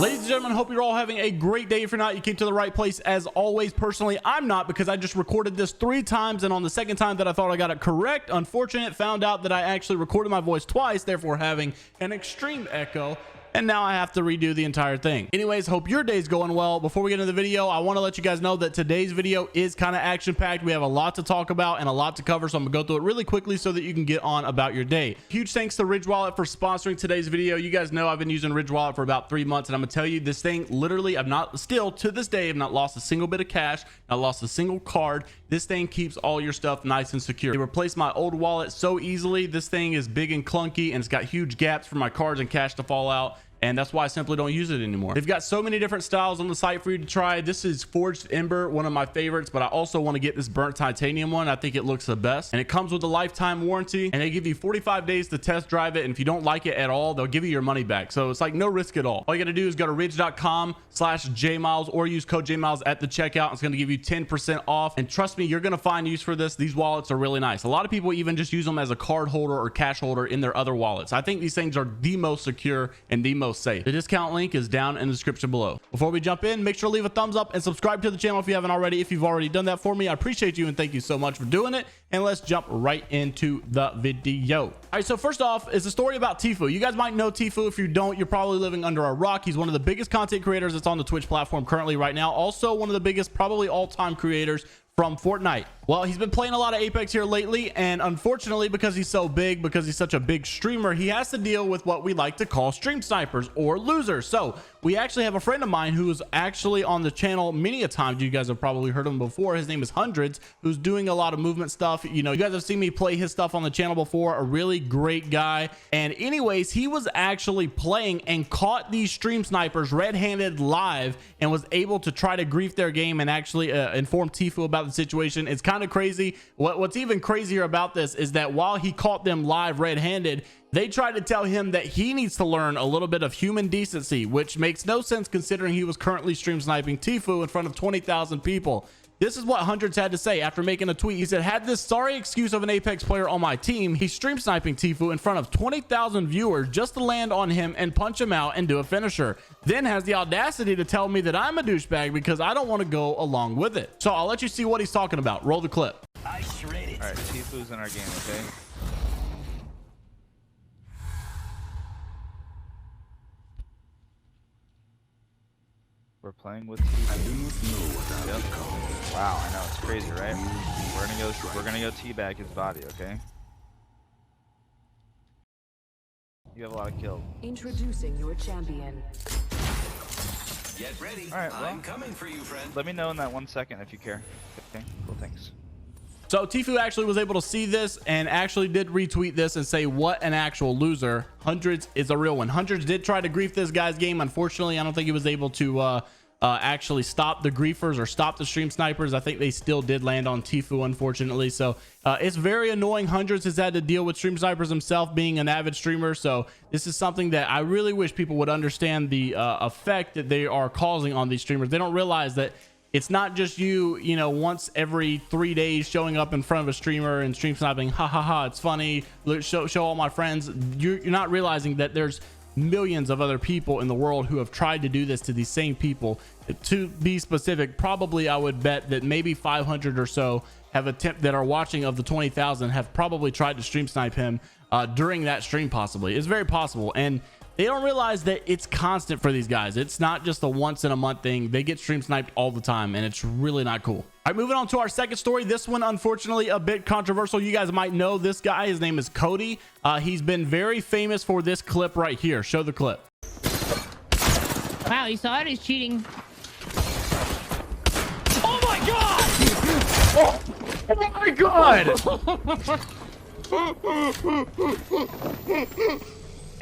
Ladies and gentlemen, hope you're all having a great day. If you're not, you came to the right place. As always, personally, I'm not, because I just recorded this 3 times, and on the second time that I thought I got it correct, unfortunate, found out that I actually recorded my voice twice, therefore having an extreme echo. And now I have to redo the entire thing. Anyways, hope your day's going well. Before we get into the video, I want to let you guys know that today's video is kind of action-packed. We have a lot to talk about and a lot to cover, so I'm gonna go through it really quickly so that you can get on about your day. Huge thanks to Ridge Wallet for sponsoring today's video. You guys know I've been using Ridge Wallet for about 3 months, and I'm gonna tell you, this thing literally, still to this day, I've not lost a single bit of cash, not lost a single card. This thing keeps all your stuff nice and secure. They replaced my old wallet so easily. This thing is big and clunky, and it's got huge gaps for my cards and cash to fall out. And that's why I simply don't use it anymore. They've got so many different styles on the site for you to try. This is Forged Ember, one of my favorites, but I also want to get this burnt titanium one. I think it looks the best, and it comes with a lifetime warranty, and they give you 45 days to test drive it. And if you don't like it at all, they'll give you your money back. So it's like no risk at all. All you got to do is go to ridge.com/JMeyels or use code JMeyels at the checkout. It's going to give you 10% off. And trust me, you're going to find use for this. These wallets are really nice. A lot of people even just use them as a card holder or cash holder in their other wallets. I think these things are the most secure and the most safe. The discount link is down in the description below. Before we jump in, make sure to leave a thumbs up and subscribe to the channel if you haven't already. If you've already done that for me, I appreciate you and thank you so much for doing it. And let's jump right into the video. All right, so first off is a story about TTfue. You guys might know TTfue. If you don't, you're probably living under a rock. He's one of the biggest content creators that's on the Twitch platform currently right now. Also one of the biggest, probably all-time creators from Fortnite. Well, he's been playing a lot of Apex here lately, and unfortunately, because he's so big, because he's such a big streamer, he has to deal with what we like to call stream snipers or losers. So we actually have a friend of mine who is actually on the channel many a times. You guys have probably heard him before. His name is Hundredz, who's doing a lot of movement stuff. You know, you guys have seen me play his stuff on the channel before. A really great guy. And anyways, he was actually playing and caught these stream snipers red-handed live and was able to try to grief their game and actually inform TTfue about the situation. It's kind of crazy. What's even crazier about this is that while he caught them live red-handed, they tried to tell him that he needs to learn a little bit of human decency, which makes no sense considering he was currently stream sniping TTfue in front of 20,000 people. This is what Hundredz had to say after making a tweet. He said, "Had this sorry excuse of an Apex player on my team, he's stream sniping TTfue in front of 20,000 viewers just to land on him and punch him out and do a finisher. Then has the audacity to tell me that I'm a douchebag because I don't want to go along with it." So I'll let you see what he's talking about. Roll the clip. I shred it. All right, TTfue's in our game, okay? We're playing with TTfue. Yep. Wow, I know, it's crazy, right? We're gonna go teabag his body, okay? You have a lot of kills. Introducing your champion. Get ready. All right, well, I'm coming for you, friend. let me know in that 1 second if you care. Okay, cool, thanks. So TTfue actually was able to see this and actually did retweet this and say, "What an actual loser. Hundredz is a real one." Hundredz did try to grief this guy's game. Unfortunately, I don't think he was able to actually stop the griefers or stop the stream snipers. I think they still did land on TTfue, unfortunately. So it's very annoying. Hundredz has had to deal with stream snipers himself, being an avid streamer. So this is something that I really wish people would understand the effect that they are causing on these streamers. They don't realize that it's not just you know, once every 3 days showing up in front of a streamer and stream sniping, ha ha ha, it's funny, show all my friends. You're not realizing that there's millions of other people in the world who have tried to do this to these same people. To be specific, probably I would bet that maybe 500 or so have that are watching of the 20,000 have probably tried to stream snipe him during that stream. Possibly, it's very possible. And they don't realize that it's constant for these guys. It's not just a once in a month thing. They get stream sniped all the time, and it's really not cool. All right, moving on to our second story. This one, unfortunately, a bit controversial. You guys might know this guy. His name is CAUGH. He's been very famous for this clip right here. Show the clip. Wow, he saw it. He's cheating. Oh my god! Oh my god!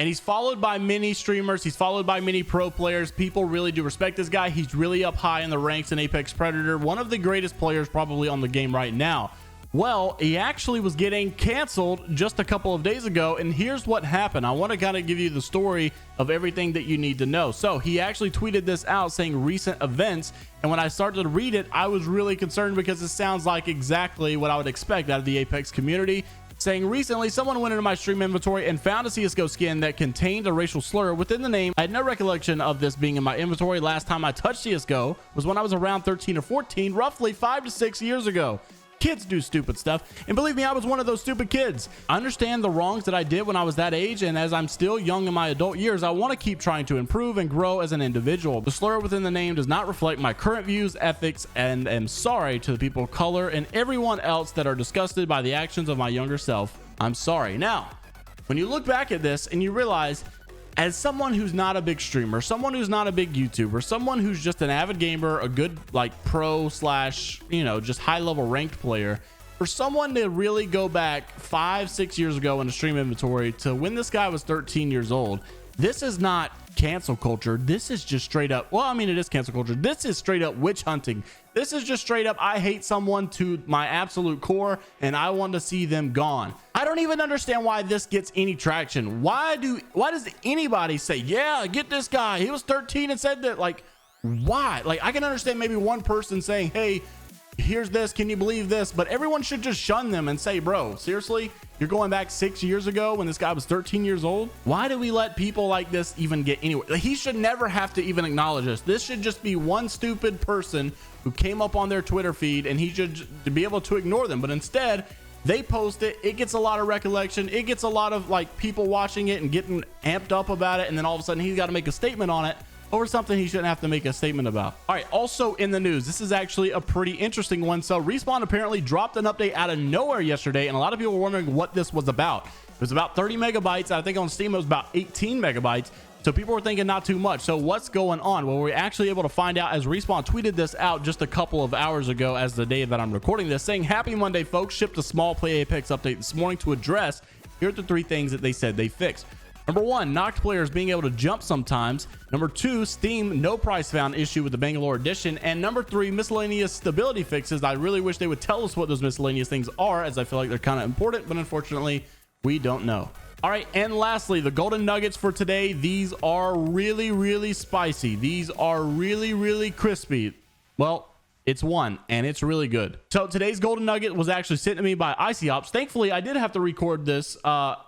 And he's followed by many streamers. He's followed by many pro players. People really do respect this guy. He's really up high in the ranks in Apex Predator. One of the greatest players probably on the game right now. Well, he actually was getting canceled just a couple of days ago, and here's what happened. I want to kind of give you the story of everything that you need to know. So he actually tweeted this out saying recent events, and when I started to read it, I was really concerned because it sounds like exactly what I would expect out of the Apex community. saying recently someone went into my stream inventory and found a CSGO skin that contained a racial slur within the name. I had no recollection of this being in my inventory. Last time I touched CSGO was when I was around 13 or 14, roughly 5 to 6 years ago. Kids do stupid stuff, and believe me, I was one of those stupid kids. I understand the wrongs that I did when I was that age, and as I'm still young in my adult years, I want to keep trying to improve and grow as an individual. The slur within the name does not reflect my current views, ethics, and am sorry to the people of color and everyone else that are disgusted by the actions of my younger self. I'm sorry. Now, when you look back at this and you realize, as someone who's not a big streamer, someone who's not a big YouTuber, someone who's just an avid gamer, a good like pro slash, you know, just high level ranked player, for someone to really go back 5-6 years ago in the stream inventory to when this guy was 13 years old, this is not cancel culture. This is just straight up, well, I mean, it is cancel culture. This is straight up witch hunting. This is just straight up, I hate someone to my absolute core and I want to see them gone. I don't even understand why this gets any traction. Why does anybody say, yeah, get this guy, he was 13 and said that? Like, why? Like, I can understand maybe one person saying, hey, here's this, can you believe this? But everyone should just shun them and say, bro, seriously, you're going back 6 years ago when this guy was 13 years old? Why do we let people like this even get anywhere? Like, he should never have to even acknowledge this. This should just be one stupid person who came up on their Twitter feed and he should be able to ignore them. But instead, they post it, it gets a lot of recollection, it gets a lot of like people watching it and getting amped up about it, and then all of a sudden he's got to make a statement on it over something he shouldn't have to make a statement about. All right, also in the news, this is actually a pretty interesting one. So Respawn apparently dropped an update out of nowhere yesterday, and a lot of people were wondering what this was about. It was about 30 megabytes. I think on Steam it was about 18 megabytes. So people were thinking not too much. So what's going on? Well, we're actually able to find out as Respawn tweeted this out just a couple of hours ago as the day that I'm recording this, saying, happy Monday, folks. Shipped a small Play Apex update this morning to address. Here are the 3 things that they said they fixed. Number 1, knocked players being able to jump sometimes. Number 2, Steam no price found issue with the Bangalore edition. And number 3, miscellaneous stability fixes. I really wish they would tell us what those miscellaneous things are, as I feel like they're kind of important, but unfortunately we don't know. All right, and lastly, the golden nuggets for today. These are really, really spicy. These are really, really crispy. Well, it's one, and it's really good. So today's golden nugget was actually sent to me by ICOps. Thankfully, I did have to record this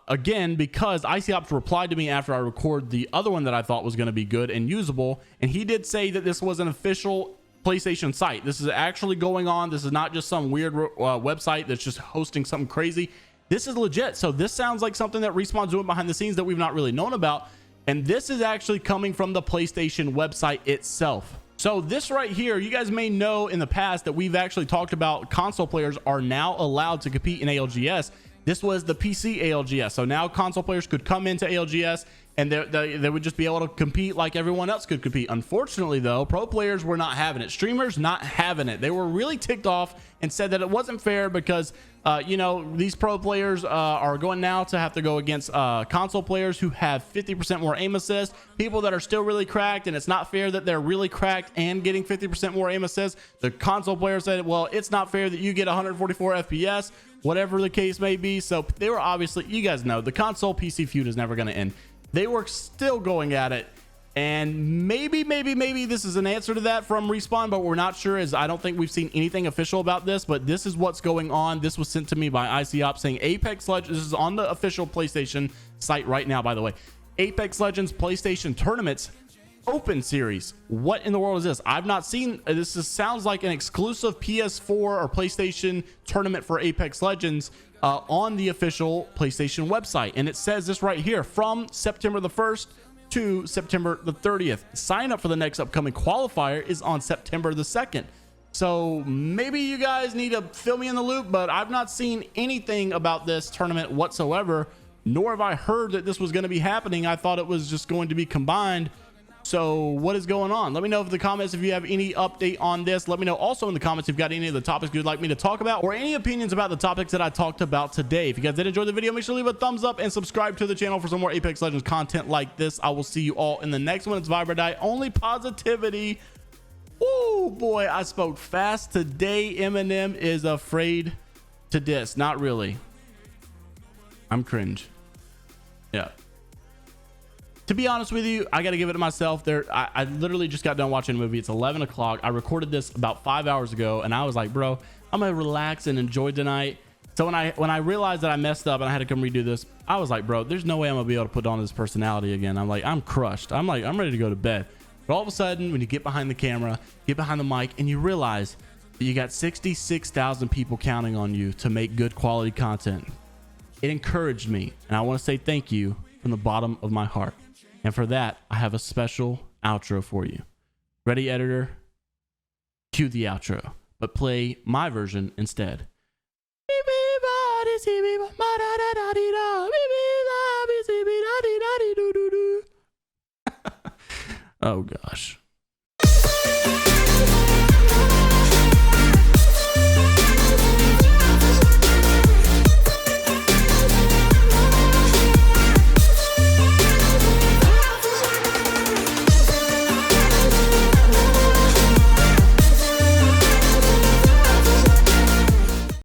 again because ICOps replied to me after I recorded the other one that I thought was going to be good and usable. And he did say that this was an official PlayStation site. This is actually going on. This is not just some weird website that's just hosting something crazy. This is legit. So this sounds like something that Respawn's doing behind the scenes that we've not really known about. And this is actually coming from the PlayStation website itself. So this right here, you guys may know in the past that we've actually talked about console players are now allowed to compete in ALGS. This was the PC ALGS. So now console players could come into ALGS and they would just be able to compete like everyone else could compete. Unfortunately, though, pro players were not having it. Streamers not having it. They were really ticked off and said that it wasn't fair because, you know, these pro players are going now to have to go against console players who have 50% more aim assist, people that are still really cracked, and it's not fair that they're really cracked and getting 50% more aim assist. The console player said, well, it's not fair that you get 144 FPS, whatever the case may be. So they were obviously, you guys know, the console PC feud is never going to end. They were still going at it, and maybe this is an answer to that from Respawn, but we're not sure, as I don't think we've seen anything official about this. But this is what's going on. This was sent to me by ICOP saying Apex Legends, this is on the official PlayStation site right now, by the way, Apex Legends PlayStation Tournaments Open Series. What in the world is this? I've not seen this. Sounds like an exclusive PS4 or PlayStation tournament for Apex Legends on the official PlayStation website. And it says this right here, from September the 1st to September the 30th. Sign up for the next upcoming qualifier is on September the 2nd. So maybe you guys need to fill me in the loop, but I've not seen anything about this tournament whatsoever, nor have I heard that this was going to be happening. I thought it was just going to be combined. So what is going on? Let me know in the comments if you have any update on this. Let me know also in the comments if you've got any of the topics you'd like me to talk about, or any opinions about the topics that I talked about today. If you guys did enjoy the video, make sure to leave a thumbs up and subscribe to the channel for some more Apex Legends content like this. I will see you all in the next one. It's Vibe or Die, only positivity. Oh boy, I spoke fast today. Eminem is afraid to diss. Not really. I'm cringe. Yeah. To be honest with you, I got to give it to myself. I literally just got done watching a movie. It's 11 o'clock. I recorded this about 5 hours ago, and I was like, bro, I'm going to relax and enjoy tonight. So when I realized that I messed up and I had to come redo this, I was like, bro, there's no way I'm gonna be able to put on this personality again. I'm like, I'm crushed. I'm ready to go to bed. But all of a sudden, when you get behind the camera, get behind the mic, and you realize that you got 66,000 people counting on you to make good quality content, it encouraged me. And I want to say thank you from the bottom of my heart. And for that, I have a special outro for you. Ready, editor? Cue the outro, but play my version instead. Oh gosh.